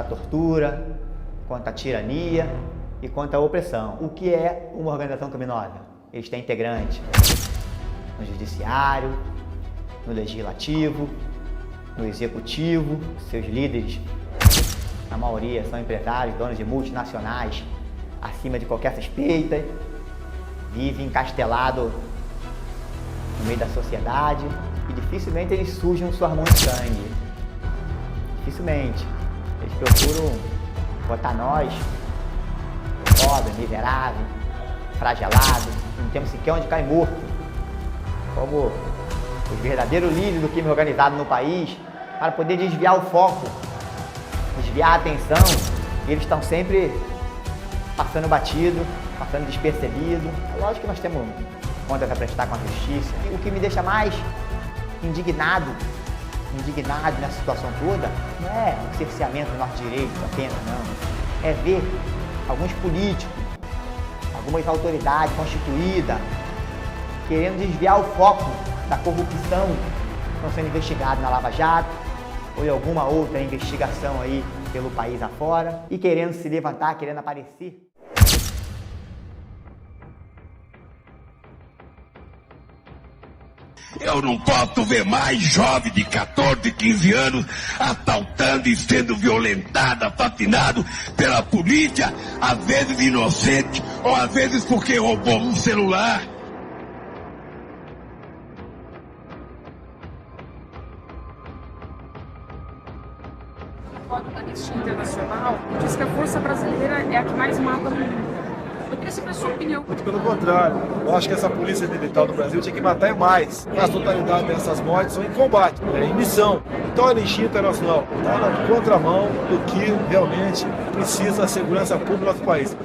contra a tortura, contra a tirania e contra a opressão. O que é uma organização criminosa? Eles têm integrantes no judiciário, no legislativo, no executivo. Seus líderes, a maioria, são empresários, donos de multinacionais, acima de qualquer suspeita, vivem encastelado no meio da sociedade e dificilmente eles sujam suas mãos de sangue. Dificilmente. Eles procuram botar nós, pobre, miserável, fragelado, não temos sequer onde cair morto, como os verdadeiros líderes do crime organizado no país, para poder desviar o foco, desviar a atenção, e eles estão sempre passando batido, passando despercebido. É lógico que nós temos contas a prestar com a justiça. O que me deixa mais indignado nessa situação toda não é o cerceamento do nosso direito apenas, não. É ver alguns políticos, algumas autoridades constituídas querendo desviar o foco da corrupção que estão sendo investigados na Lava Jato ou em alguma outra investigação aí pelo país afora e querendo se levantar, querendo aparecer. Eu não posso ver mais jovem de 14, 15 anos assaltando e sendo violentado, assassinado pela polícia, às vezes inocente, ou às vezes porque roubou um celular. O Código da Anistia Internacional diz que a força brasileira é a que mais mata no mundo. Eu queria saber a sua opinião. Muito pelo contrário. Eu acho que essa polícia militar do Brasil tinha que matar mais. A totalidade dessas mortes são em combate, em missão. Então a Anistia Internacional está na contramão do que realmente precisa a segurança pública do país.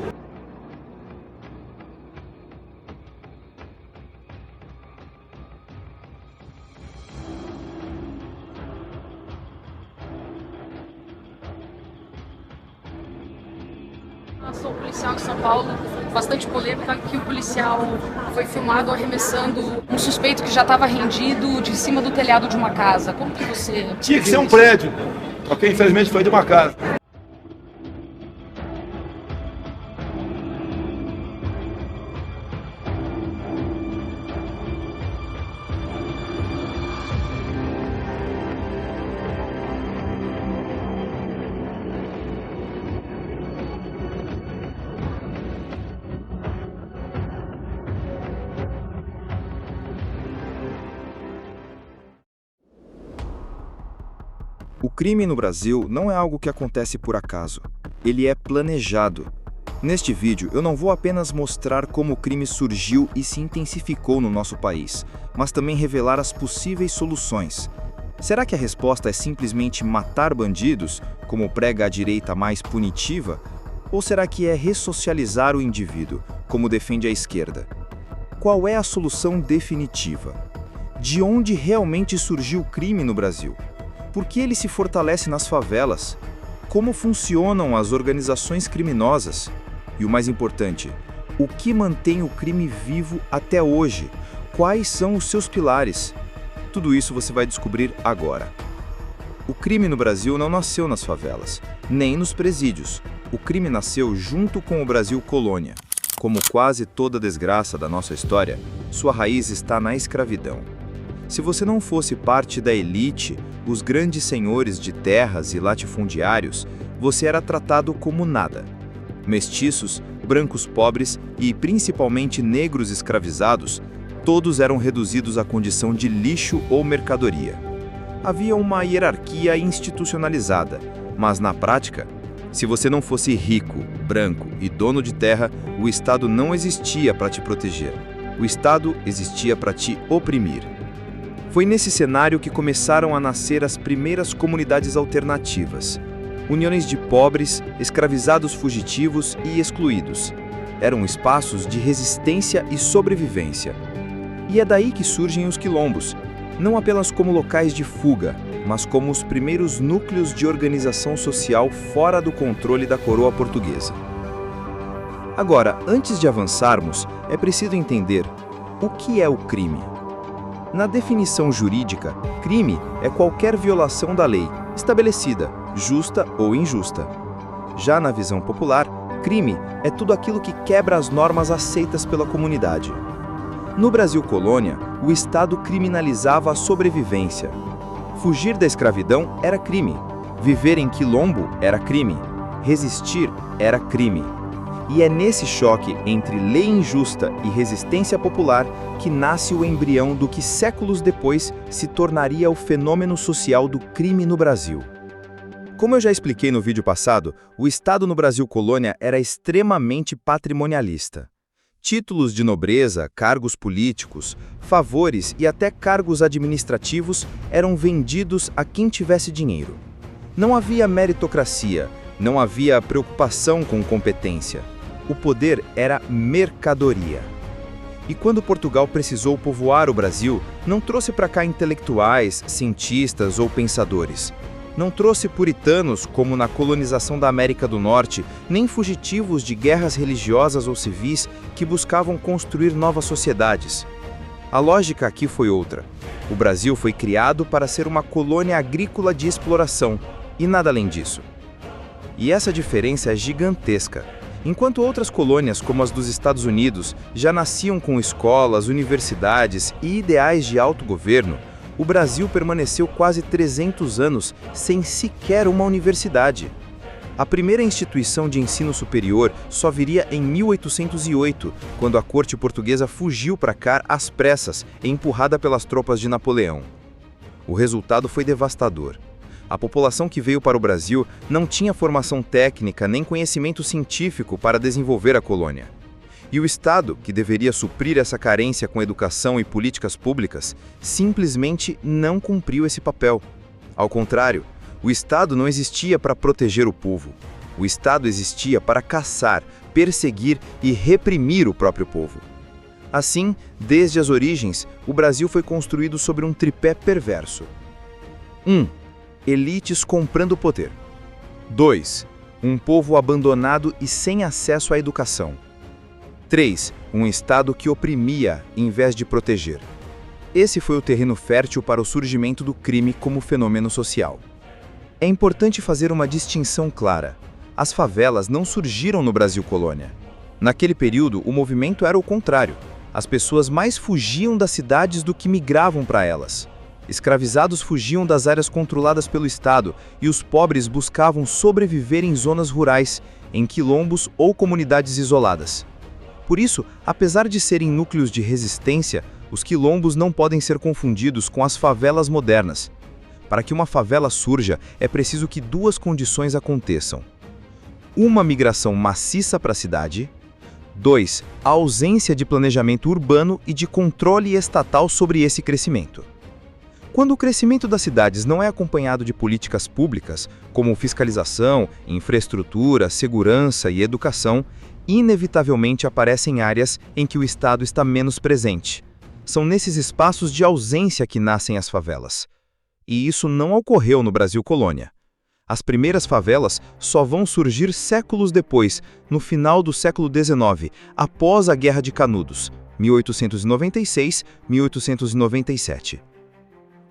Sou policial de São Paulo, bastante polêmica, que o policial foi filmado arremessando um suspeito que já estava rendido de cima do telhado de uma casa. Como que você... Tinha que ser um prédio, porque infelizmente foi de uma casa. O crime no Brasil não é algo que acontece por acaso. Ele é planejado. Neste vídeo, eu não vou apenas mostrar como o crime surgiu e se intensificou no nosso país, mas também revelar as possíveis soluções. Será que a resposta é simplesmente matar bandidos, como prega a direita mais punitiva? Ou será que é ressocializar o indivíduo, como defende a esquerda? Qual é a solução definitiva? De onde realmente surgiu o crime no Brasil? Por que ele se fortalece nas favelas? Como funcionam as organizações criminosas? E o mais importante, o que mantém o crime vivo até hoje? Quais são os seus pilares? Tudo isso você vai descobrir agora. O crime no Brasil não nasceu nas favelas, nem nos presídios. O crime nasceu junto com o Brasil colônia. Como quase toda desgraça da nossa história, sua raiz está na escravidão. Se você não fosse parte da elite, os grandes senhores de terras e latifundiários, você era tratado como nada. Mestiços, brancos pobres e principalmente negros escravizados, todos eram reduzidos à condição de lixo ou mercadoria. Havia uma hierarquia institucionalizada, mas na prática, se você não fosse rico, branco e dono de terra, o Estado não existia para te proteger. O Estado existia para te oprimir. Foi nesse cenário que começaram a nascer as primeiras comunidades alternativas. Uniões de pobres, escravizados fugitivos e excluídos. Eram espaços de resistência e sobrevivência. E é daí que surgem os quilombos, não apenas como locais de fuga, mas como os primeiros núcleos de organização social fora do controle da coroa portuguesa. Agora, antes de avançarmos, é preciso entender o que é o crime. Na definição jurídica, crime é qualquer violação da lei, estabelecida, justa ou injusta. Já na visão popular, crime é tudo aquilo que quebra as normas aceitas pela comunidade. No Brasil colônia, o Estado criminalizava a sobrevivência. Fugir da escravidão era crime. Viver em quilombo era crime. Resistir era crime. E é nesse choque entre lei injusta e resistência popular que nasce o embrião do que séculos depois se tornaria o fenômeno social do crime no Brasil. Como eu já expliquei no vídeo passado, o Estado no Brasil colônia era extremamente patrimonialista. Títulos de nobreza, cargos políticos, favores e até cargos administrativos eram vendidos a quem tivesse dinheiro. Não havia meritocracia, não havia preocupação com competência. O poder era mercadoria. E quando Portugal precisou povoar o Brasil, não trouxe para cá intelectuais, cientistas ou pensadores. Não trouxe puritanos, como na colonização da América do Norte, nem fugitivos de guerras religiosas ou civis que buscavam construir novas sociedades. A lógica aqui foi outra. O Brasil foi criado para ser uma colônia agrícola de exploração, e nada além disso. E essa diferença é gigantesca. Enquanto outras colônias, como as dos Estados Unidos, já nasciam com escolas, universidades e ideais de autogoverno, o Brasil permaneceu quase 300 anos sem sequer uma universidade. A primeira instituição de ensino superior só viria em 1808, quando a corte portuguesa fugiu para cá às pressas, empurrada pelas tropas de Napoleão. O resultado foi devastador. A população que veio para o Brasil não tinha formação técnica nem conhecimento científico para desenvolver a colônia. E o Estado, que deveria suprir essa carência com educação e políticas públicas, simplesmente não cumpriu esse papel. Ao contrário, o Estado não existia para proteger o povo. O Estado existia para caçar, perseguir e reprimir o próprio povo. Assim, desde as origens, o Brasil foi construído sobre um tripé perverso. 1. Elites comprando poder. 2. Um povo abandonado e sem acesso à educação. 3. Um Estado que oprimia em vez de proteger. Esse foi o terreno fértil para o surgimento do crime como fenômeno social. É importante fazer uma distinção clara. As favelas não surgiram no Brasil colônia. Naquele período, o movimento era o contrário. As pessoas mais fugiam das cidades do que migravam para elas. Escravizados fugiam das áreas controladas pelo Estado e os pobres buscavam sobreviver em zonas rurais, em quilombos ou comunidades isoladas. Por isso, apesar de serem núcleos de resistência, os quilombos não podem ser confundidos com as favelas modernas. Para que uma favela surja, é preciso que duas condições aconteçam. Uma migração maciça para a cidade. 2. A ausência de planejamento urbano e de controle estatal sobre esse crescimento. Quando o crescimento das cidades não é acompanhado de políticas públicas, como fiscalização, infraestrutura, segurança e educação, inevitavelmente aparecem áreas em que o Estado está menos presente. São nesses espaços de ausência que nascem as favelas. E isso não ocorreu no Brasil colônia. As primeiras favelas só vão surgir séculos depois, no final do século XIX, após a Guerra de Canudos, 1896-1897.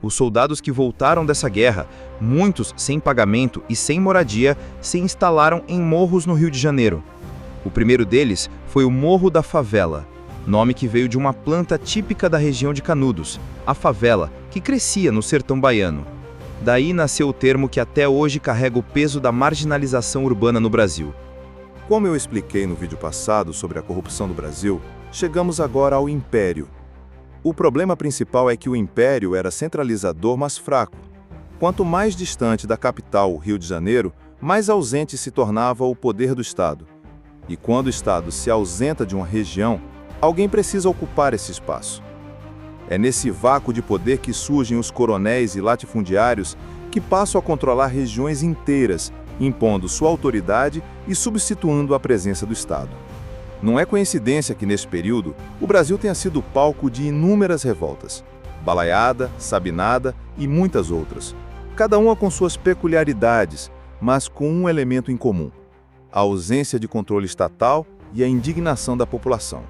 Os soldados que voltaram dessa guerra, muitos sem pagamento e sem moradia, se instalaram em morros no Rio de Janeiro. O primeiro deles foi o Morro da Favela, nome que veio de uma planta típica da região de Canudos, a favela, que crescia no sertão baiano. Daí nasceu o termo que até hoje carrega o peso da marginalização urbana no Brasil. Como eu expliquei no vídeo passado sobre a corrupção do Brasil, chegamos agora ao Império. O problema principal é que o Império era centralizador, mas fraco. Quanto mais distante da capital, o Rio de Janeiro, mais ausente se tornava o poder do Estado. E quando o Estado se ausenta de uma região, alguém precisa ocupar esse espaço. É nesse vácuo de poder que surgem os coronéis e latifundiários que passam a controlar regiões inteiras, impondo sua autoridade e substituindo a presença do Estado. Não é coincidência que, nesse período, o Brasil tenha sido palco de inúmeras revoltas, Balaiada, Sabinada e muitas outras, cada uma com suas peculiaridades, mas com um elemento em comum: a ausência de controle estatal e a indignação da população.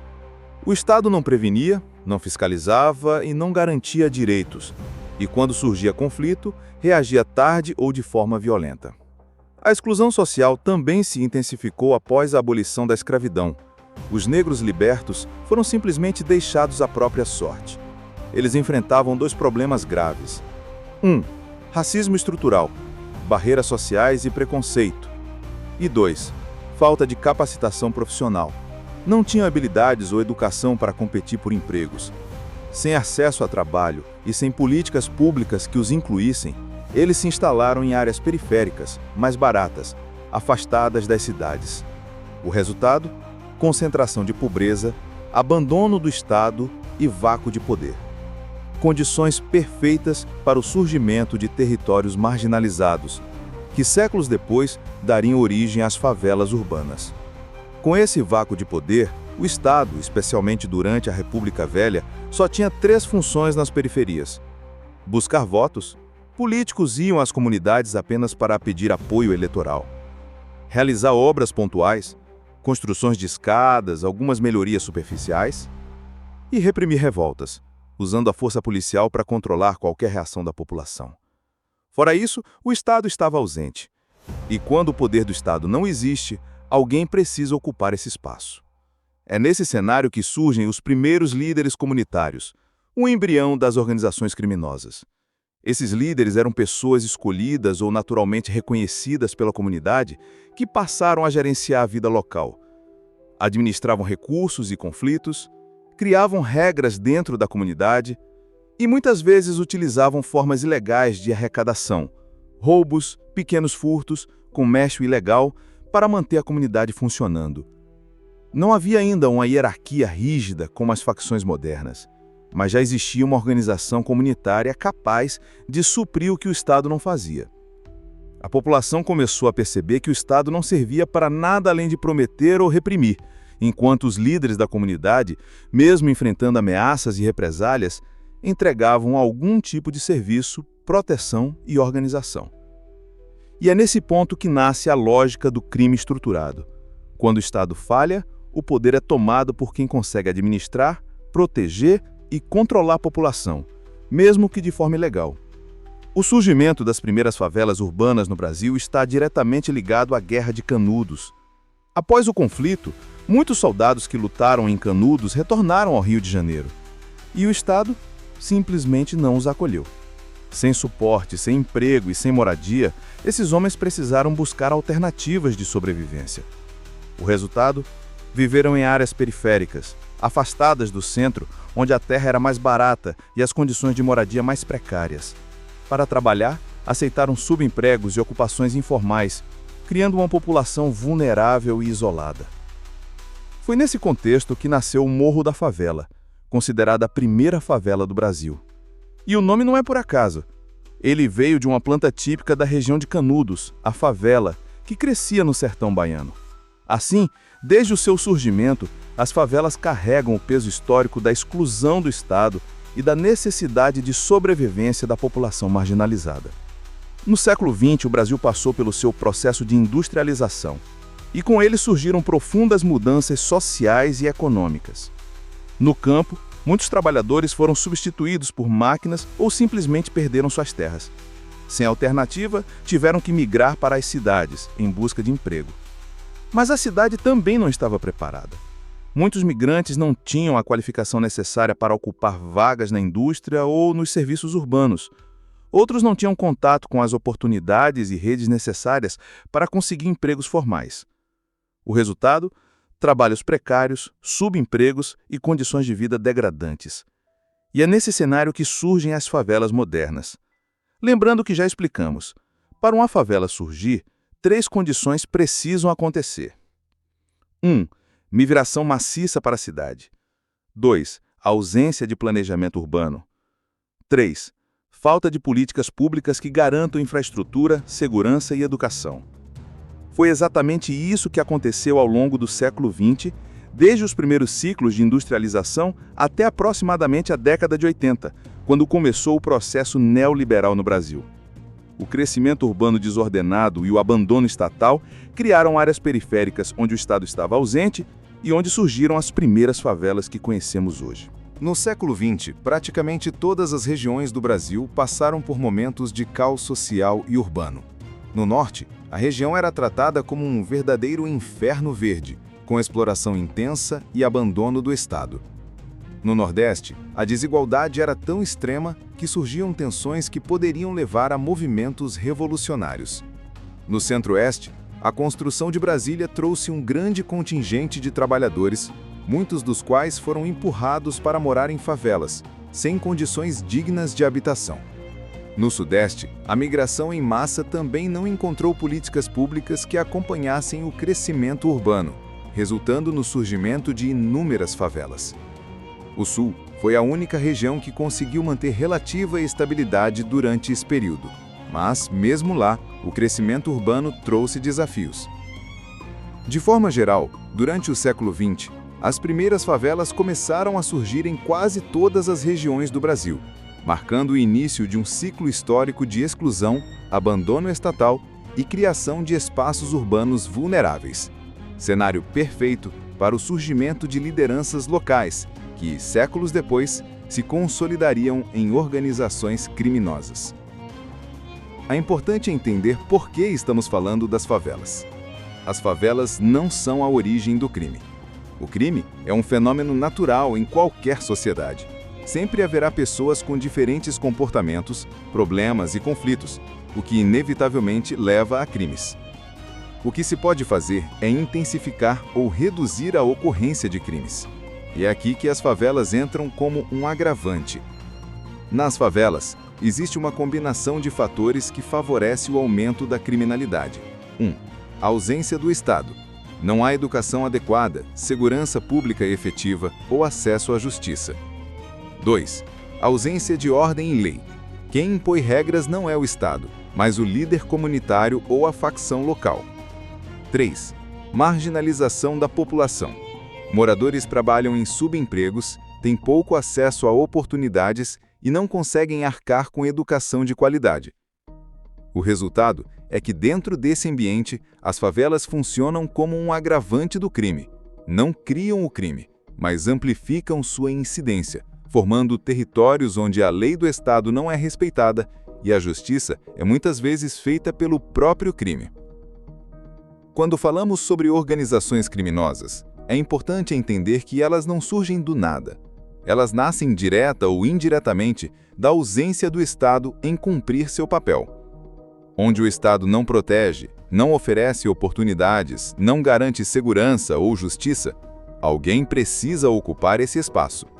O Estado não prevenia, não fiscalizava e não garantia direitos, e quando surgia conflito, reagia tarde ou de forma violenta. A exclusão social também se intensificou após a abolição da escravidão. Os negros libertos foram simplesmente deixados à própria sorte. Eles enfrentavam dois problemas graves. 1. Racismo estrutural, barreiras sociais e preconceito. E 2. Falta de capacitação profissional. Não tinham habilidades ou educação para competir por empregos. Sem acesso a trabalho e sem políticas públicas que os incluíssem, eles se instalaram em áreas periféricas, mais baratas, afastadas das cidades. O resultado? Concentração de pobreza, abandono do Estado e vácuo de poder. Condições perfeitas para o surgimento de territórios marginalizados, que séculos depois dariam origem às favelas urbanas. Com esse vácuo de poder, o Estado, especialmente durante a República Velha, só tinha 3 funções nas periferias: buscar votos. Políticos iam às comunidades apenas para pedir apoio eleitoral. Realizar obras pontuais, construções de escadas, algumas melhorias superficiais. E reprimir revoltas, usando a força policial para controlar qualquer reação da população. Fora isso, o Estado estava ausente. E quando o poder do Estado não existe, alguém precisa ocupar esse espaço. É nesse cenário que surgem os primeiros líderes comunitários, o embrião das organizações criminosas. Esses líderes eram pessoas escolhidas ou naturalmente reconhecidas pela comunidade que passaram a gerenciar a vida local. Administravam recursos e conflitos, criavam regras dentro da comunidade e muitas vezes utilizavam formas ilegais de arrecadação, roubos, pequenos furtos, comércio ilegal, para manter a comunidade funcionando. Não havia ainda uma hierarquia rígida como as facções modernas, mas já existia uma organização comunitária capaz de suprir o que o Estado não fazia. A população começou a perceber que o Estado não servia para nada além de prometer ou reprimir, enquanto os líderes da comunidade, mesmo enfrentando ameaças e represálias, entregavam algum tipo de serviço, proteção e organização. E é nesse ponto que nasce a lógica do crime estruturado. Quando o Estado falha, o poder é tomado por quem consegue administrar, proteger e controlar a população, mesmo que de forma ilegal. O surgimento das primeiras favelas urbanas no Brasil está diretamente ligado à Guerra de Canudos. Após o conflito, muitos soldados que lutaram em Canudos retornaram ao Rio de Janeiro. E o Estado simplesmente não os acolheu. Sem suporte, sem emprego e sem moradia, esses homens precisaram buscar alternativas de sobrevivência. O resultado? Viveram em áreas periféricas, afastadas do centro, onde a terra era mais barata e as condições de moradia mais precárias. Para trabalhar, aceitaram subempregos e ocupações informais, criando uma população vulnerável e isolada. Foi nesse contexto que nasceu o Morro da Favela, considerada a primeira favela do Brasil. E o nome não é por acaso. Ele veio de uma planta típica da região de Canudos, a favela, que crescia no sertão baiano. Assim, desde o seu surgimento, as favelas carregam o peso histórico da exclusão do Estado e da necessidade de sobrevivência da população marginalizada. No século XX, o Brasil passou pelo seu processo de industrialização, e com ele surgiram profundas mudanças sociais e econômicas. No campo, muitos trabalhadores foram substituídos por máquinas ou simplesmente perderam suas terras. Sem alternativa, tiveram que migrar para as cidades, em busca de emprego. Mas a cidade também não estava preparada. Muitos migrantes não tinham a qualificação necessária para ocupar vagas na indústria ou nos serviços urbanos. Outros não tinham contato com as oportunidades e redes necessárias para conseguir empregos formais. O resultado? Trabalhos precários, subempregos e condições de vida degradantes. E é nesse cenário que surgem as favelas modernas. Lembrando que já explicamos, para uma favela surgir, 3 condições precisam acontecer. 1. Migração maciça para a cidade. 2. Ausência de planejamento urbano. 3. Falta de políticas públicas que garantam infraestrutura, segurança e educação. Foi exatamente isso que aconteceu ao longo do século XX, desde os primeiros ciclos de industrialização até aproximadamente a década de 80, quando começou o processo neoliberal no Brasil. O crescimento urbano desordenado e o abandono estatal criaram áreas periféricas onde o Estado estava ausente e onde surgiram as primeiras favelas que conhecemos hoje. No século XX, praticamente todas as regiões do Brasil passaram por momentos de caos social e urbano. No norte, a região era tratada como um verdadeiro inferno verde, com exploração intensa e abandono do Estado. No Nordeste, a desigualdade era tão extrema que surgiam tensões que poderiam levar a movimentos revolucionários. No Centro-Oeste, a construção de Brasília trouxe um grande contingente de trabalhadores, muitos dos quais foram empurrados para morar em favelas, sem condições dignas de habitação. No Sudeste, a migração em massa também não encontrou políticas públicas que acompanhassem o crescimento urbano, resultando no surgimento de inúmeras favelas. O Sul foi a única região que conseguiu manter relativa estabilidade durante esse período, mas, mesmo lá, o crescimento urbano trouxe desafios. De forma geral, durante o século XX, as primeiras favelas começaram a surgir em quase todas as regiões do Brasil, marcando o início de um ciclo histórico de exclusão, abandono estatal e criação de espaços urbanos vulneráveis. Cenário perfeito para o surgimento de lideranças locais, que, séculos depois, se consolidariam em organizações criminosas. É importante entender por que estamos falando das favelas. As favelas não são a origem do crime. O crime é um fenômeno natural em qualquer sociedade. Sempre haverá pessoas com diferentes comportamentos, problemas e conflitos, o que inevitavelmente leva a crimes. O que se pode fazer é intensificar ou reduzir a ocorrência de crimes. E é aqui que as favelas entram como um agravante. Nas favelas, existe uma combinação de fatores que favorece o aumento da criminalidade. 1. A ausência do Estado. Não há educação adequada, segurança pública efetiva ou acesso à justiça. 2. Ausência de ordem e lei. Quem impõe regras não é o Estado, mas o líder comunitário ou a facção local. 3. Marginalização da população. Moradores trabalham em subempregos, têm pouco acesso a oportunidades e não conseguem arcar com educação de qualidade. O resultado é que dentro desse ambiente, as favelas funcionam como um agravante do crime. Não criam o crime, mas amplificam sua incidência, formando territórios onde a lei do Estado não é respeitada e a justiça é muitas vezes feita pelo próprio crime. Quando falamos sobre organizações criminosas, é importante entender que elas não surgem do nada. Elas nascem direta ou indiretamente da ausência do Estado em cumprir seu papel. Onde o Estado não protege, não oferece oportunidades, não garante segurança ou justiça, alguém precisa ocupar esse espaço.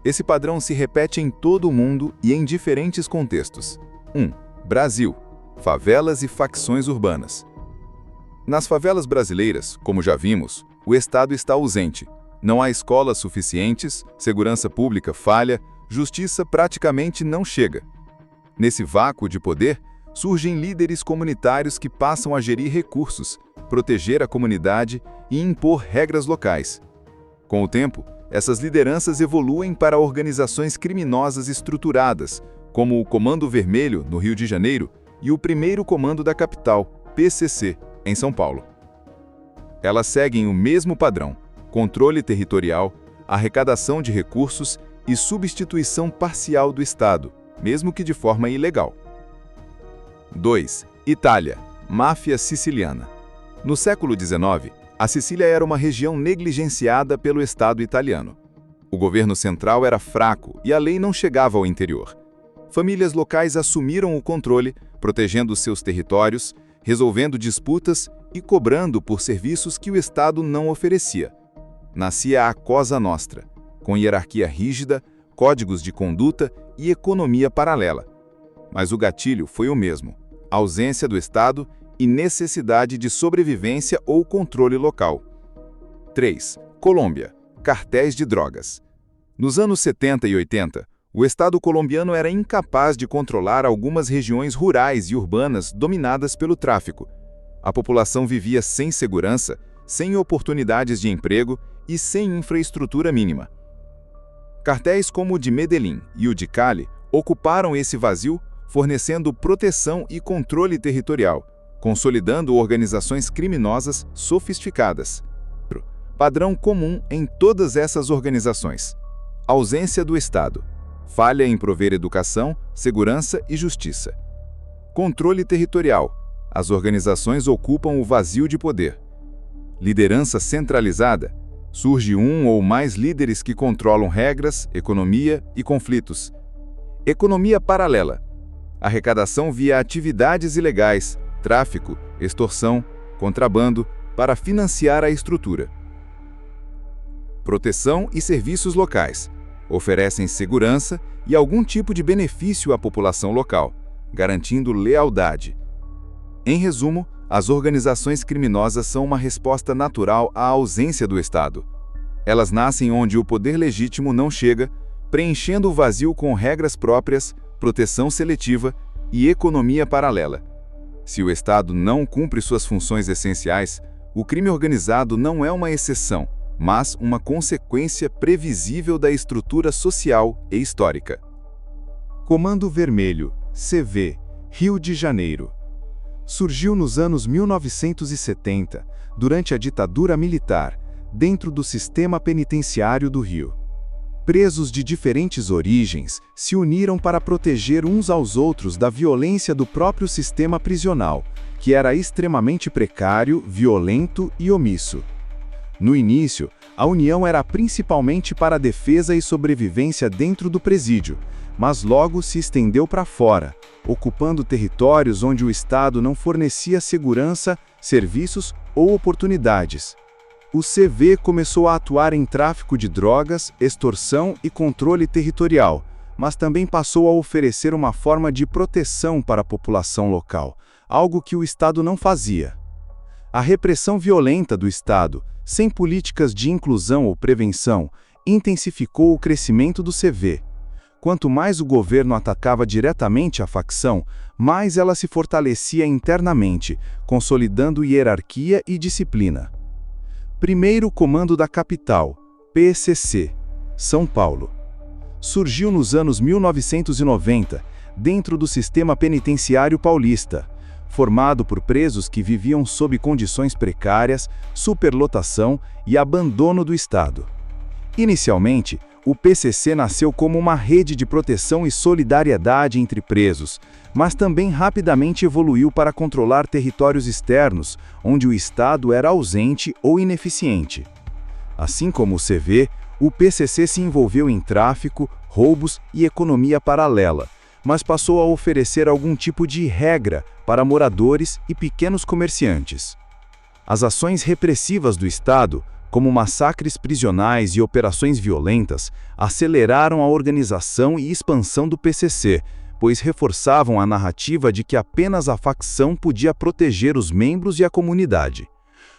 Esse padrão se repete em todo o mundo e em diferentes contextos. 1. Brasil. Favelas e facções urbanas. Nas favelas brasileiras, como já vimos, o Estado está ausente. Não há escolas suficientes, segurança pública falha, justiça praticamente não chega. Nesse vácuo de poder, surgem líderes comunitários que passam a gerir recursos, proteger a comunidade e impor regras locais. Com o tempo, essas lideranças evoluem para organizações criminosas estruturadas, como o Comando Vermelho, no Rio de Janeiro, e o Primeiro Comando da Capital, PCC, em São Paulo. Elas seguem o mesmo padrão: controle territorial, arrecadação de recursos e substituição parcial do Estado, mesmo que de forma ilegal. 2. Itália. Máfia siciliana. No século XIX, a Sicília era uma região negligenciada pelo Estado italiano. O governo central era fraco e a lei não chegava ao interior. Famílias locais assumiram o controle, protegendo seus territórios, resolvendo disputas e cobrando por serviços que o Estado não oferecia. Nascia a Cosa Nostra, com hierarquia rígida, códigos de conduta e economia paralela. Mas o gatilho foi o mesmo: ausência do Estado e necessidade de sobrevivência ou controle local. 3. Colômbia. Cartéis de drogas. Nos anos 70 e 80, o Estado colombiano era incapaz de controlar algumas regiões rurais e urbanas dominadas pelo tráfico. A população vivia sem segurança, sem oportunidades de emprego e sem infraestrutura mínima. Cartéis como o de Medellín e o de Cali ocuparam esse vazio, fornecendo proteção e controle territorial, consolidando organizações criminosas sofisticadas. Padrão comum em todas essas organizações: ausência do Estado, falha em prover educação, segurança e justiça. Controle territorial, As organizações ocupam o vazio de poder. Liderança centralizada. Surge um ou mais líderes que controlam regras, economia e conflitos. Economia paralela. Arrecadação via atividades ilegais, tráfico, extorsão, contrabando, para financiar a estrutura. Proteção e serviços locais. Oferecem segurança e algum tipo de benefício à população local, garantindo lealdade. Em resumo, as organizações criminosas são uma resposta natural à ausência do Estado. Elas nascem onde o poder legítimo não chega, preenchendo o vazio com regras próprias, proteção seletiva e economia paralela. Se o Estado não cumpre suas funções essenciais, o crime organizado não é uma exceção, mas uma consequência previsível da estrutura social e histórica. Comando Vermelho, CV, Rio de Janeiro. Surgiu nos anos 1970, durante a ditadura militar, dentro do sistema penitenciário do Rio. Presos de diferentes origens se uniram para proteger uns aos outros da violência do próprio sistema prisional, que era extremamente precário, violento e omisso. No início, a união era principalmente para a defesa e sobrevivência dentro do presídio, mas logo se estendeu para fora, ocupando territórios onde o Estado não fornecia segurança, serviços ou oportunidades. O CV começou a atuar em tráfico de drogas, extorsão e controle territorial, mas também passou a oferecer uma forma de proteção para a população local, algo que o Estado não fazia. A repressão violenta do Estado, sem políticas de inclusão ou prevenção, intensificou o crescimento do CV. Quanto mais o governo atacava diretamente a facção, mais ela se fortalecia internamente, consolidando hierarquia e disciplina. Primeiro Comando da Capital, PCC, São Paulo. Surgiu nos anos 1990, dentro do sistema penitenciário paulista, formado por presos que viviam sob condições precárias, superlotação e abandono do Estado. Inicialmente, o PCC nasceu como uma rede de proteção e solidariedade entre presos, mas também rapidamente evoluiu para controlar territórios externos, onde o Estado era ausente ou ineficiente. Assim como o CV, o PCC se envolveu em tráfico, roubos e economia paralela, mas passou a oferecer algum tipo de regra para moradores e pequenos comerciantes. As ações repressivas do Estado, como massacres prisionais e operações violentas, aceleraram a organização e expansão do PCC, pois reforçavam a narrativa de que apenas a facção podia proteger os membros e a comunidade.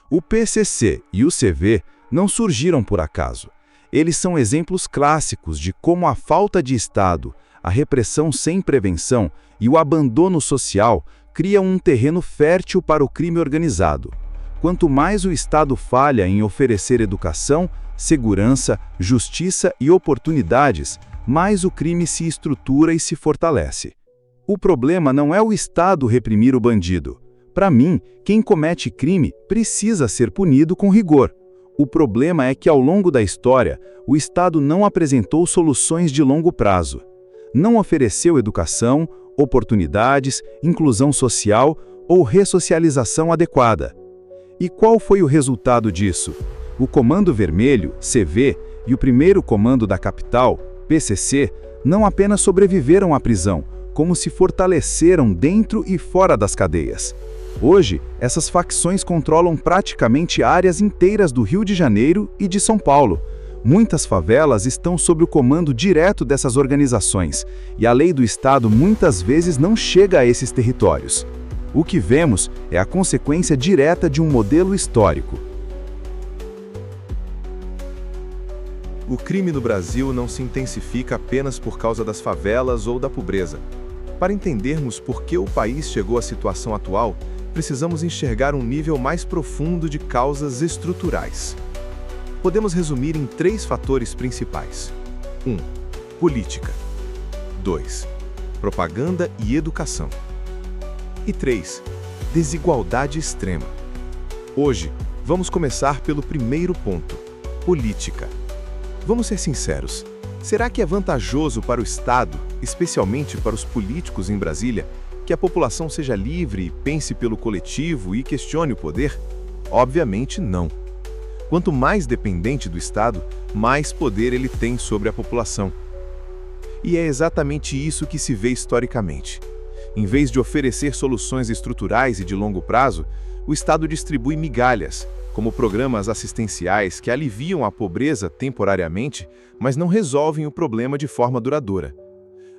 O PCC e o CV não surgiram por acaso. Eles são exemplos clássicos de como a falta de Estado, a repressão sem prevenção e o abandono social criam um terreno fértil para o crime organizado. Quanto mais o Estado falha em oferecer educação, segurança, justiça e oportunidades, mais o crime se estrutura e se fortalece. O problema não é o Estado reprimir o bandido. Para mim, quem comete crime precisa ser punido com rigor. O problema é que, ao longo da história, o Estado não apresentou soluções de longo prazo. Não ofereceu educação, oportunidades, inclusão social ou ressocialização adequada. E qual foi o resultado disso? O Comando Vermelho, CV, e o primeiro Comando da Capital, PCC, não apenas sobreviveram à prisão, como se fortaleceram dentro e fora das cadeias. Hoje, essas facções controlam praticamente áreas inteiras do Rio de Janeiro e de São Paulo. Muitas favelas estão sob o comando direto dessas organizações, e a lei do Estado muitas vezes não chega a esses territórios. O que vemos é a consequência direta de um modelo histórico. O crime no Brasil não se intensifica apenas por causa das favelas ou da pobreza. Para entendermos por que o país chegou à situação atual, precisamos enxergar um nível mais profundo de causas estruturais. Podemos resumir em 3 fatores principais. 1. Política. 2. Propaganda e educação. E 3. Desigualdade extrema. Hoje, vamos começar pelo primeiro ponto: política. Vamos ser sinceros, será que é vantajoso para o Estado, especialmente para os políticos em Brasília, Que a população seja livre, pense pelo coletivo e questione o poder? Obviamente não. Quanto mais dependente do Estado, mais poder ele tem sobre a população. E é exatamente isso que se vê historicamente. Em vez de oferecer soluções estruturais e de longo prazo, o Estado distribui migalhas, como programas assistenciais que aliviam a pobreza temporariamente, mas não resolvem o problema de forma duradoura.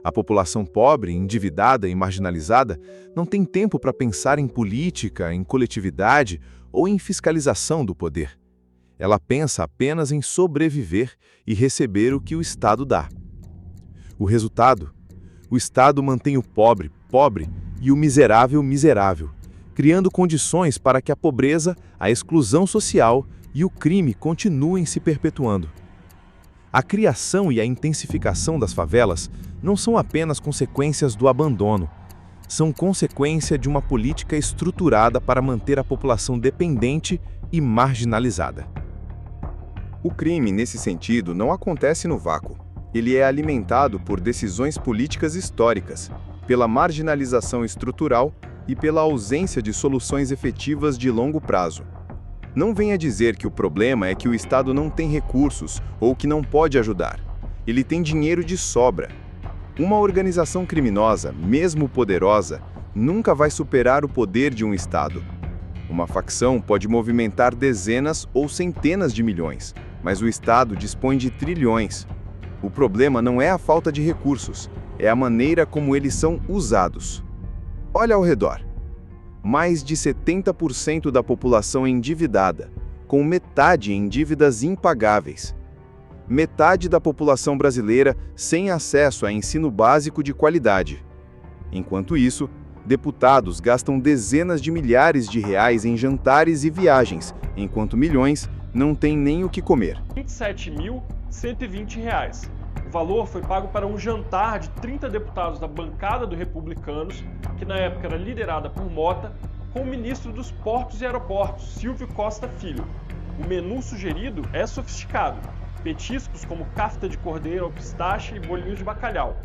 A população pobre, endividada e marginalizada não tem tempo para pensar em política, em coletividade ou em fiscalização do poder. Ela pensa apenas em sobreviver e receber o que o Estado dá. O resultado? O Estado mantém o pobre, pobre e o miserável, miserável, criando condições para que a pobreza, a exclusão social e o crime continuem se perpetuando. A criação e a intensificação das favelas não são apenas consequências do abandono, são consequência de uma política estruturada para manter a população dependente e marginalizada. O crime, nesse sentido, não acontece no vácuo. Ele é alimentado por decisões políticas históricas, pela marginalização estrutural e pela ausência de soluções efetivas de longo prazo. Não venha dizer que o problema é que o Estado não tem recursos ou que não pode ajudar. Ele tem dinheiro de sobra. Uma organização criminosa, mesmo poderosa, nunca vai superar o poder de um Estado. Uma facção pode movimentar dezenas ou centenas de milhões, mas o Estado dispõe de trilhões. O problema não é a falta de recursos, é a maneira como eles são usados. Olha ao redor. Mais de 70% da população é endividada, com metade em dívidas impagáveis. Metade da população brasileira sem acesso a ensino básico de qualidade. Enquanto isso, deputados gastam dezenas de milhares de reais em jantares e viagens, enquanto milhões não têm nem o que comer. R$ 27.120. O valor foi pago para um jantar de 30 deputados da bancada do Republicanos, que na época era liderada por Mota, com o ministro dos Portos e Aeroportos, Silvio Costa Filho. O menu sugerido é sofisticado. Petiscos como kafta de cordeiro ao pistache e bolinhos de bacalhau.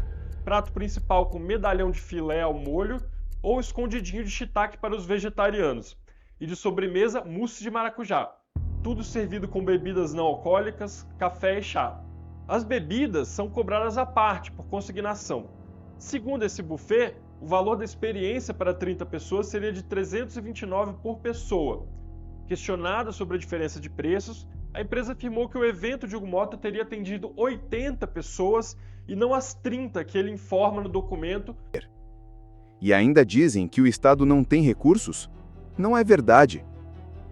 Prato principal com medalhão de filé ao molho ou escondidinho de shiitake para os vegetarianos. E de sobremesa, mousse de maracujá. Tudo servido com bebidas não alcoólicas, café e chá. As bebidas são cobradas à parte, por consignação. Segundo esse buffet, o valor da experiência para 30 pessoas seria de R$ 329 por pessoa. Questionada sobre a diferença de preços, a empresa afirmou que o evento de Hugo Mota teria atendido 80 pessoas e não as 30 que ele informa no documento. E ainda dizem que o Estado não tem recursos? Não é verdade.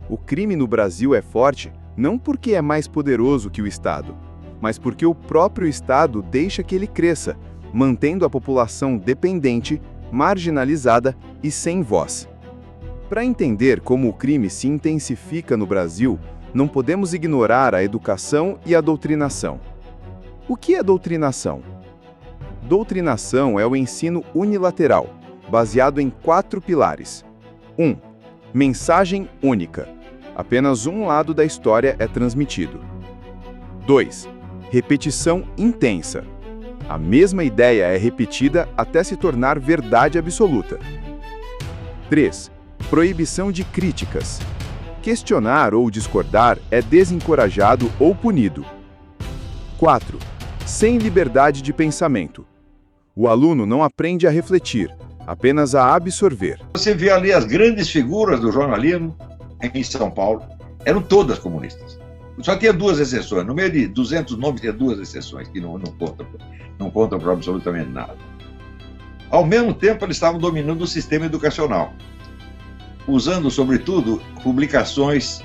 O crime no Brasil é forte não porque é mais poderoso que o Estado, mas porque o próprio Estado deixa que ele cresça, mantendo a população dependente, marginalizada e sem voz. Para entender como o crime se intensifica no Brasil, não podemos ignorar a educação e a doutrinação. O que é doutrinação? Doutrinação é o ensino unilateral, baseado em 4 pilares. 1. Mensagem única. Apenas um lado da história é transmitido. 2. Repetição intensa. A mesma ideia é repetida até se tornar verdade absoluta. 3. Proibição de críticas. Questionar ou discordar é desencorajado ou punido. 4. Sem liberdade de pensamento. O aluno não aprende a refletir, apenas a absorver. Você vê ali as grandes figuras do jornalismo em São Paulo, eram todas comunistas. Só tinha 2 exceções. No meio de 200 nomes, tinha 2 exceções que não contam para absolutamente nada. Ao mesmo tempo, eles estavam dominando o sistema educacional, usando, sobretudo, publicações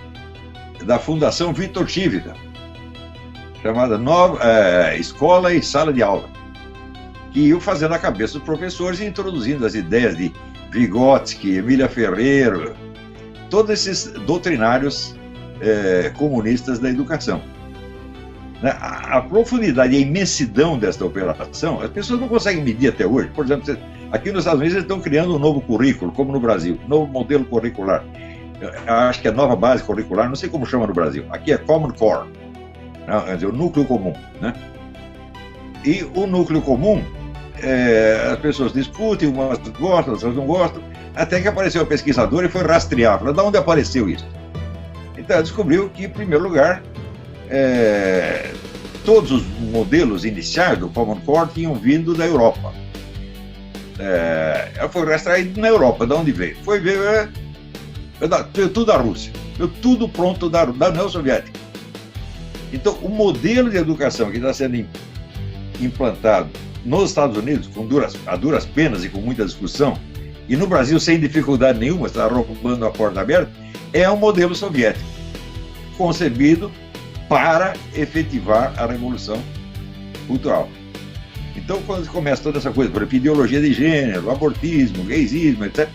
da Fundação Vitor Chivita, chamada Escola e Sala de Aula, que iam fazendo a cabeça dos professores e introduzindo as ideias de Vygotsky, Emília Ferreiro, todos esses doutrinários comunistas da educação. A profundidade e a imensidão desta operação, as pessoas não conseguem medir até hoje. Por exemplo, aqui nos Estados Unidos eles estão criando um novo currículo, como no Brasil, novo modelo curricular. Eu acho que é a nova base curricular, não sei como chama no Brasil. Aqui é Common Core, né? Quer dizer, o núcleo comum. Né? E o núcleo comum as pessoas discutem, umas gostam, outras não gostam, até que apareceu o pesquisador e foi rastrear, falou, de onde apareceu isso? Então descobriu que, em primeiro lugar, todos os modelos iniciais do Common Core tinham vindo da Europa. Ela foi rastreada na Europa, de onde veio? Veio tudo da Rússia, veio tudo pronto da União Soviética. Então, o modelo de educação que está sendo implantado nos Estados Unidos, a duras penas e com muita discussão, e no Brasil sem dificuldade nenhuma, está roubando a porta aberta, é um modelo soviético, concebido para efetivar a revolução cultural. Então, quando começa toda essa coisa, por exemplo, ideologia de gênero, abortismo, gaysismo, etc.,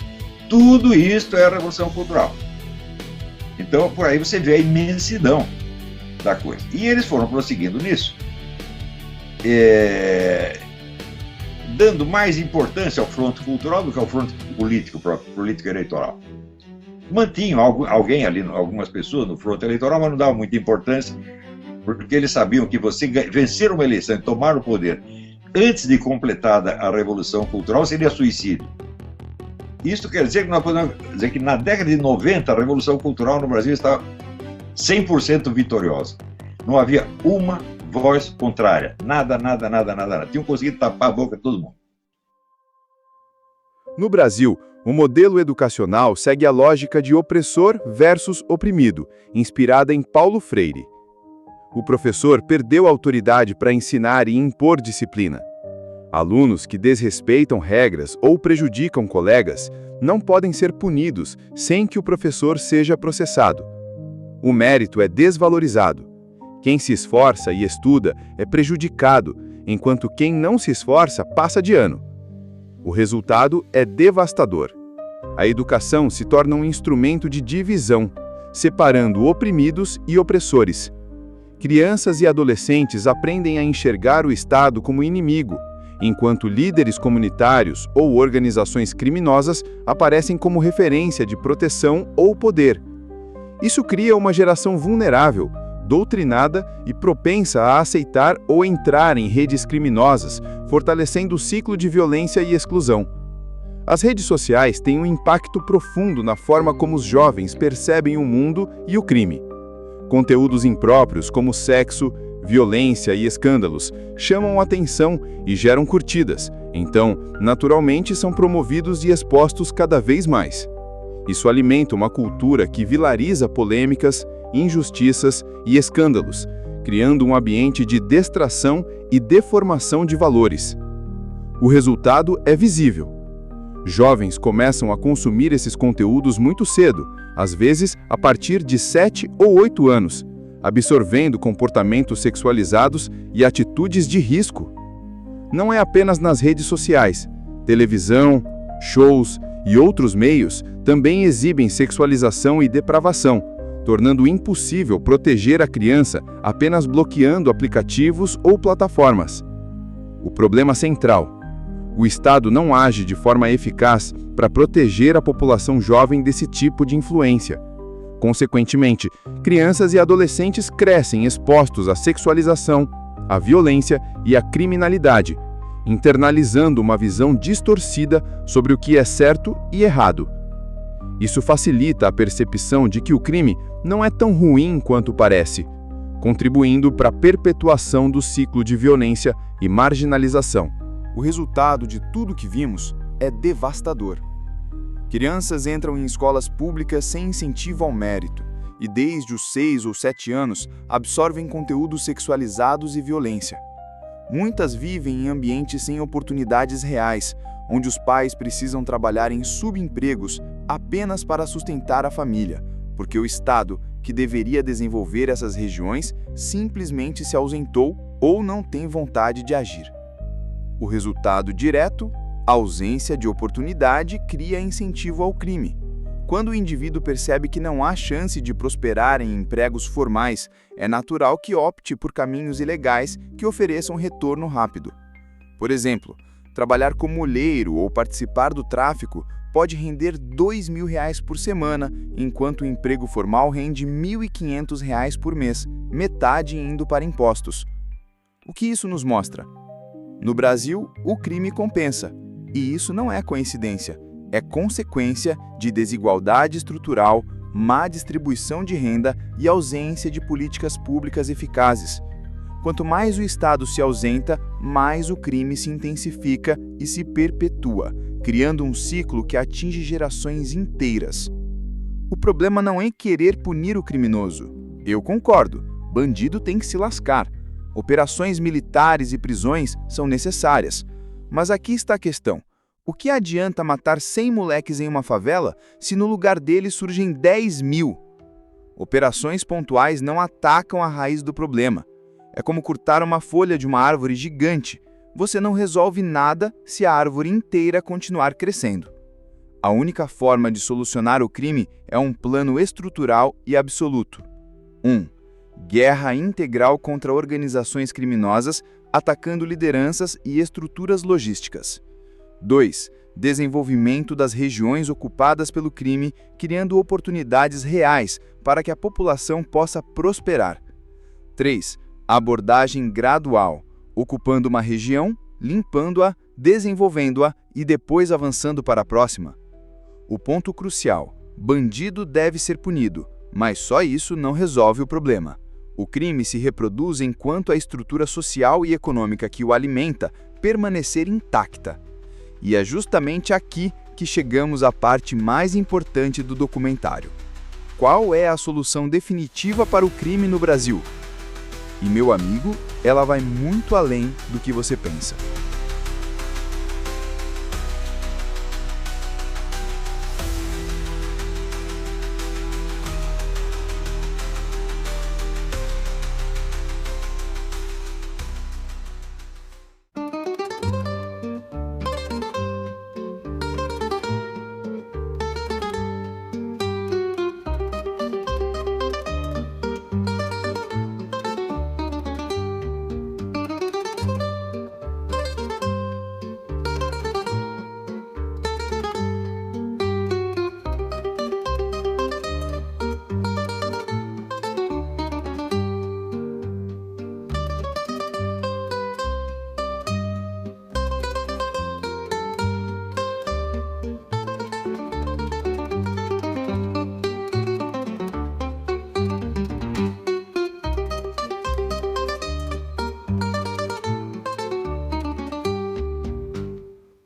tudo isso é a revolução cultural. Então, por aí você vê a imensidão da coisa. E eles foram prosseguindo nisso, dando mais importância ao fronte cultural do que ao fronte político próprio, político eleitoral. Mantinham alguém ali, algumas pessoas no fronte eleitoral, mas não davam muita importância, porque eles sabiam que você vencer uma eleição e tomar o poder antes de completada a revolução cultural seria suicídio. Isso quer dizer que nós podemos dizer que na década de 90 a revolução cultural no Brasil estava 100% vitoriosa. Não havia uma voz contrária. Nada. Tinham conseguido tapar a boca de todo mundo. No Brasil, o modelo educacional segue a lógica de opressor versus oprimido, inspirada em Paulo Freire. O professor perdeu a autoridade para ensinar e impor disciplina. Alunos que desrespeitam regras ou prejudicam colegas não podem ser punidos sem que o professor seja processado. O mérito é desvalorizado. Quem se esforça e estuda é prejudicado, enquanto quem não se esforça passa de ano. O resultado é devastador. A educação se torna um instrumento de divisão, separando oprimidos e opressores. Crianças e adolescentes aprendem a enxergar o Estado como inimigo, enquanto líderes comunitários ou organizações criminosas aparecem como referência de proteção ou poder. Isso cria uma geração vulnerável, doutrinada e propensa a aceitar ou entrar em redes criminosas, fortalecendo o ciclo de violência e exclusão. As redes sociais têm um impacto profundo na forma como os jovens percebem o mundo e o crime. Conteúdos impróprios como sexo, violência e escândalos chamam a atenção e geram curtidas, então, naturalmente, são promovidos e expostos cada vez mais. Isso alimenta uma cultura que vilariza polêmicas, injustiças e escândalos, criando um ambiente de distração e deformação de valores. O resultado é visível. Jovens começam a consumir esses conteúdos muito cedo, às vezes a partir de 7 ou 8 anos, absorvendo comportamentos sexualizados e atitudes de risco. Não é apenas nas redes sociais. Televisão, shows e outros meios também exibem sexualização e depravação, tornando impossível proteger a criança apenas bloqueando aplicativos ou plataformas. O problema central: o Estado não age de forma eficaz para proteger a população jovem desse tipo de influência. Consequentemente, crianças e adolescentes crescem expostos à sexualização, à violência e à criminalidade, internalizando uma visão distorcida sobre o que é certo e errado. Isso facilita a percepção de que o crime não é tão ruim quanto parece, contribuindo para a perpetuação do ciclo de violência e marginalização. O resultado de tudo que vimos é devastador. Crianças entram em escolas públicas sem incentivo ao mérito e, desde os 6 ou 7 anos, absorvem conteúdos sexualizados e violência. Muitas vivem em ambientes sem oportunidades reais, onde os pais precisam trabalhar em subempregos apenas para sustentar a família, porque o Estado, que deveria desenvolver essas regiões, simplesmente se ausentou ou não tem vontade de agir. O resultado direto: a ausência de oportunidade cria incentivo ao crime. Quando o indivíduo percebe que não há chance de prosperar em empregos formais, é natural que opte por caminhos ilegais que ofereçam retorno rápido. Por exemplo, trabalhar como olheiro ou participar do tráfico pode render R$ 2.000 por semana, enquanto o emprego formal rende R$ 1.500 por mês, metade indo para impostos. O que isso nos mostra? No Brasil, o crime compensa. E isso não é coincidência, é consequência de desigualdade estrutural, má distribuição de renda e ausência de políticas públicas eficazes. Quanto mais o Estado se ausenta, mais o crime se intensifica e se perpetua, criando um ciclo que atinge gerações inteiras. O problema não é querer punir o criminoso. Eu concordo, bandido tem que se lascar. Operações militares e prisões são necessárias. Mas aqui está a questão. O que adianta matar 100 moleques em uma favela se no lugar deles surgem 10.000? Operações pontuais não atacam a raiz do problema. É como cortar uma folha de uma árvore gigante. Você não resolve nada se a árvore inteira continuar crescendo. A única forma de solucionar o crime é um plano estrutural e absoluto. 1. Guerra integral contra organizações criminosas, atacando lideranças e estruturas logísticas. 2. Desenvolvimento das regiões ocupadas pelo crime, criando oportunidades reais para que a população possa prosperar. 3. Abordagem gradual, ocupando uma região, limpando-a, desenvolvendo-a e depois avançando para a próxima. O ponto crucial: bandido deve ser punido, mas só isso não resolve o problema. O crime se reproduz enquanto a estrutura social e econômica que o alimenta permanecer intacta. E é justamente aqui que chegamos à parte mais importante do documentário. Qual é a solução definitiva para o crime no Brasil? E, meu amigo, ela vai muito além do que você pensa.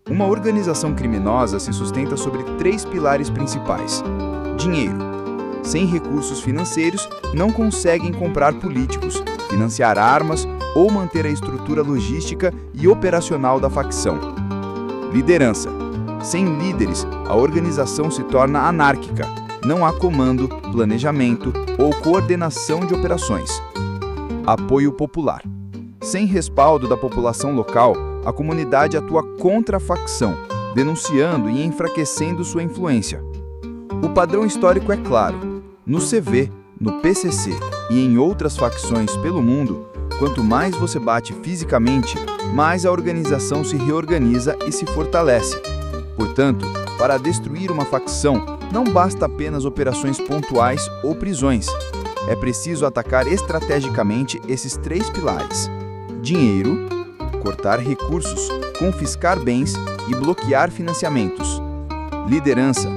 Uma organização criminosa se sustenta sobre 3 pilares principais. Dinheiro. Sem recursos financeiros, não conseguem comprar políticos, financiar armas ou manter a estrutura logística e operacional da facção. Liderança. Sem líderes, a organização se torna anárquica. Não há comando, planejamento ou coordenação de operações. Apoio popular. Sem respaldo da população local, a comunidade atua contra a facção, denunciando e enfraquecendo sua influência. O padrão histórico é claro. No CV, no PCC e em outras facções pelo mundo, quanto mais você bate fisicamente, mais a organização se reorganiza e se fortalece. Portanto, para destruir uma facção, não basta apenas operações pontuais ou prisões. É preciso atacar estrategicamente esses 3 pilares: dinheiro, cortar recursos, confiscar bens e bloquear financiamentos. Liderança,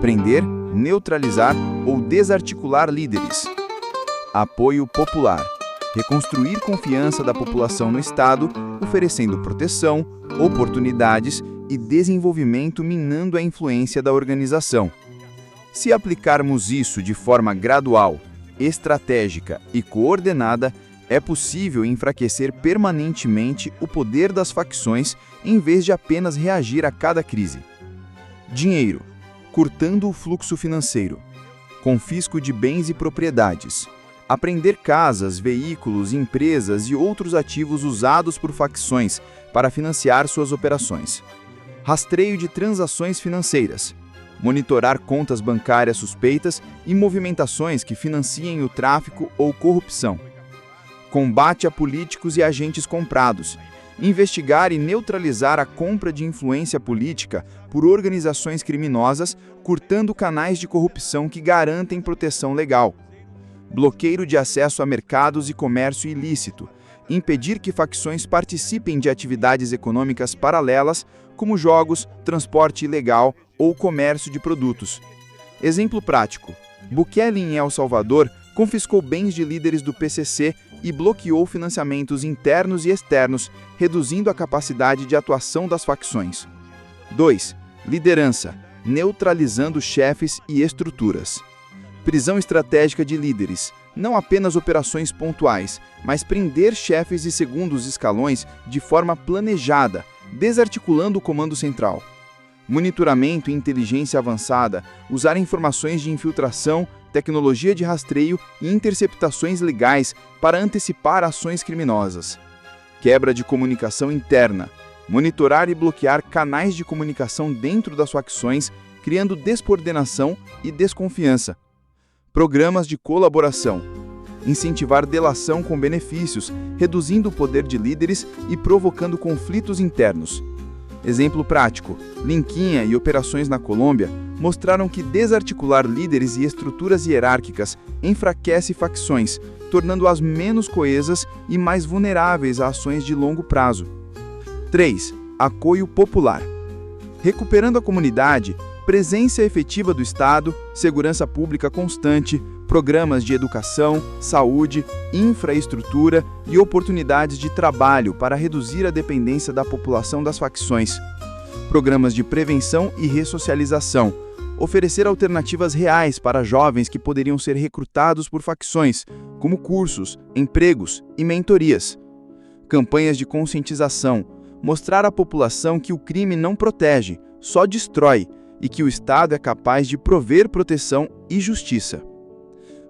prender, neutralizar ou desarticular líderes. Apoio popular, reconstruir confiança da população no Estado, oferecendo proteção, oportunidades e desenvolvimento, minando a influência da organização. Se aplicarmos isso de forma gradual, estratégica e coordenada, é possível enfraquecer permanentemente o poder das facções em vez de apenas reagir a cada crise. Dinheiro, cortando o fluxo financeiro, confisco de bens e propriedades, apreender casas, veículos, empresas e outros ativos usados por facções para financiar suas operações, rastreio de transações financeiras, monitorar contas bancárias suspeitas e movimentações que financiem o tráfico ou corrupção, combate a políticos e agentes comprados, investigar e neutralizar a compra de influência política por organizações criminosas, cortando canais de corrupção que garantem proteção legal, bloqueio de acesso a mercados e comércio ilícito, impedir que facções participem de atividades econômicas paralelas, como jogos, transporte ilegal ou comércio de produtos. Exemplo prático: Bukele, em El Salvador, confiscou bens de líderes do PCC e bloqueou financiamentos internos e externos, reduzindo a capacidade de atuação das facções. 2. Liderança, neutralizando chefes e estruturas. Prisão estratégica de líderes, não apenas operações pontuais, mas prender chefes e segundos escalões de forma planejada, desarticulando o comando central. Monitoramento e inteligência avançada, usar informações de infiltração, tecnologia de rastreio e interceptações legais para antecipar ações criminosas. Quebra de comunicação interna, monitorar e bloquear canais de comunicação dentro das facções, criando descoordenação e desconfiança. Programas de colaboração, incentivar delação com benefícios, reduzindo o poder de líderes e provocando conflitos internos. Exemplo prático: Linquinha e operações na Colômbia mostraram que desarticular líderes e estruturas hierárquicas enfraquece facções, tornando-as menos coesas e mais vulneráveis a ações de longo prazo. 3. Apoio popular. Recuperando a comunidade, presença efetiva do Estado, segurança pública constante, programas de educação, saúde, infraestrutura e oportunidades de trabalho para reduzir a dependência da população das facções. Programas de prevenção e ressocialização, oferecer alternativas reais para jovens que poderiam ser recrutados por facções, como cursos, empregos e mentorias. Campanhas de conscientização, mostrar à população que o crime não protege, só destrói, e que o Estado é capaz de prover proteção e justiça.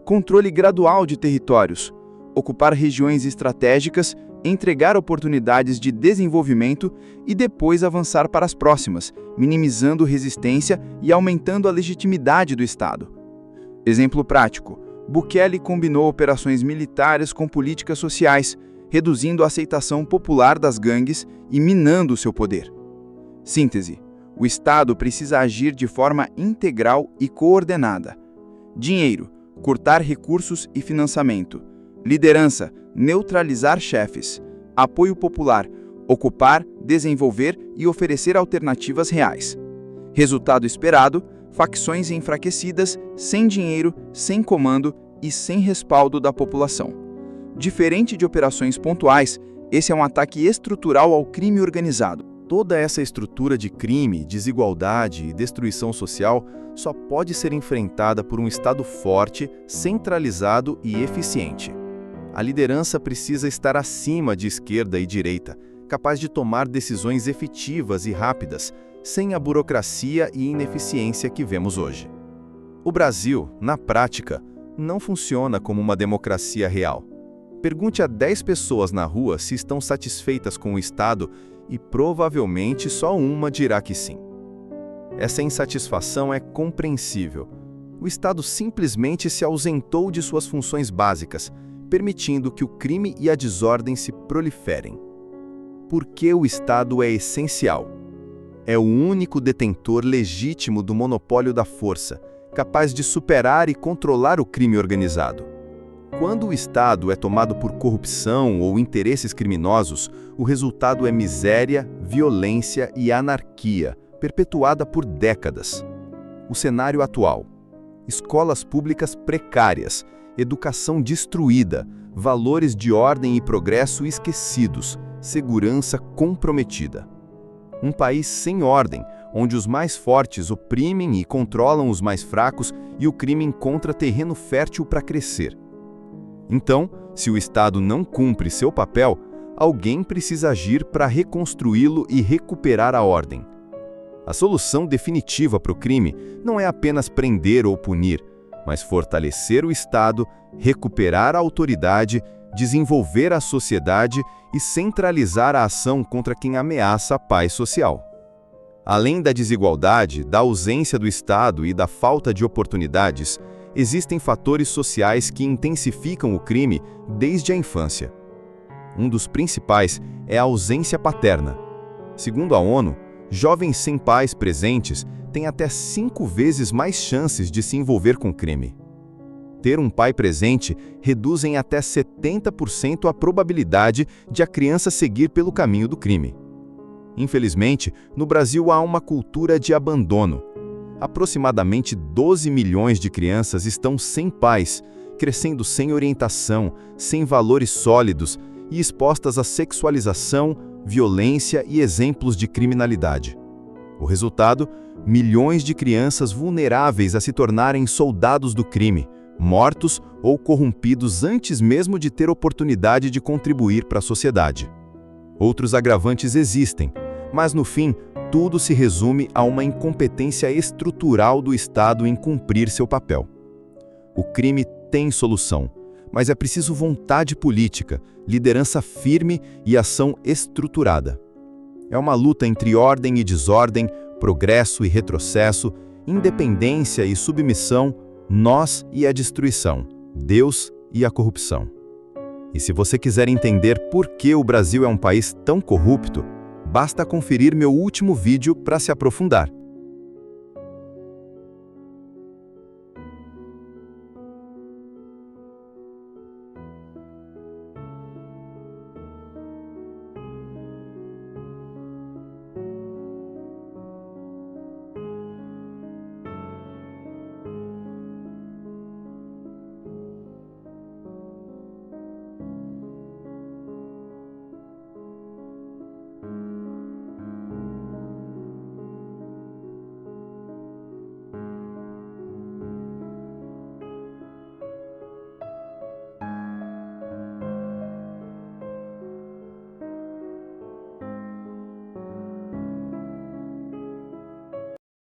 Controle gradual de territórios, ocupar regiões estratégicas, entregar oportunidades de desenvolvimento e depois avançar para as próximas, minimizando resistência e aumentando a legitimidade do Estado. Exemplo prático: Bukele combinou operações militares com políticas sociais, reduzindo a aceitação popular das gangues e minando seu poder. Síntese: o Estado precisa agir de forma integral e coordenada. Dinheiro, cortar recursos e financiamento. Liderança, neutralizar chefes. Apoio popular, ocupar, desenvolver e oferecer alternativas reais. Resultado esperado: facções enfraquecidas, sem dinheiro, sem comando e sem respaldo da população. Diferente de operações pontuais, esse é um ataque estrutural ao crime organizado. Toda essa estrutura de crime, desigualdade e destruição social só pode ser enfrentada por um Estado forte, centralizado e eficiente. A liderança precisa estar acima de esquerda e direita, capaz de tomar decisões efetivas e rápidas, sem a burocracia e ineficiência que vemos hoje. O Brasil, na prática, não funciona como uma democracia real. Pergunte a 10 pessoas na rua se estão satisfeitas com o Estado e provavelmente só uma dirá que sim. Essa insatisfação é compreensível. O Estado simplesmente se ausentou de suas funções básicas, permitindo que o crime e a desordem se proliferem. Por que o Estado é essencial? É o único detentor legítimo do monopólio da força, capaz de superar e controlar o crime organizado. Quando o Estado é tomado por corrupção ou interesses criminosos, o resultado é miséria, violência e anarquia, perpetuada por décadas. O cenário atual: escolas públicas precárias, educação destruída, valores de ordem e progresso esquecidos, segurança comprometida. Um país sem ordem, onde os mais fortes oprimem e controlam os mais fracos e o crime encontra terreno fértil para crescer. Então, se o Estado não cumpre seu papel, alguém precisa agir para reconstruí-lo e recuperar a ordem. A solução definitiva para o crime não é apenas prender ou punir, mas fortalecer o Estado, recuperar a autoridade, desenvolver a sociedade e centralizar a ação contra quem ameaça a paz social. Além da desigualdade, da ausência do Estado e da falta de oportunidades, existem fatores sociais que intensificam o crime desde a infância. Um dos principais é a ausência paterna. Segundo a ONU, jovens sem pais presentes têm até 5 vezes mais chances de se envolver com crime. ter um pai presente reduzem até 70% a probabilidade de a criança seguir pelo caminho do crime. Infelizmente, no Brasil há uma cultura de abandono. Aproximadamente 12 milhões de crianças estão sem pais, crescendo sem orientação, sem valores sólidos e expostas à sexualização, violência e exemplos de criminalidade. O resultado? Milhões de crianças vulneráveis a se tornarem soldados do crime, mortos ou corrompidos antes mesmo de ter oportunidade de contribuir para a sociedade. Outros agravantes existem, mas no fim, tudo se resume a uma incompetência estrutural do Estado em cumprir seu papel. O crime tem solução, mas é preciso vontade política, liderança firme e ação estruturada. É uma luta entre ordem e desordem, progresso e retrocesso, independência e submissão, nós e a destruição, Deus e a corrupção. E se você quiser entender por que o Brasil é um país tão corrupto, basta conferir meu último vídeo para se aprofundar.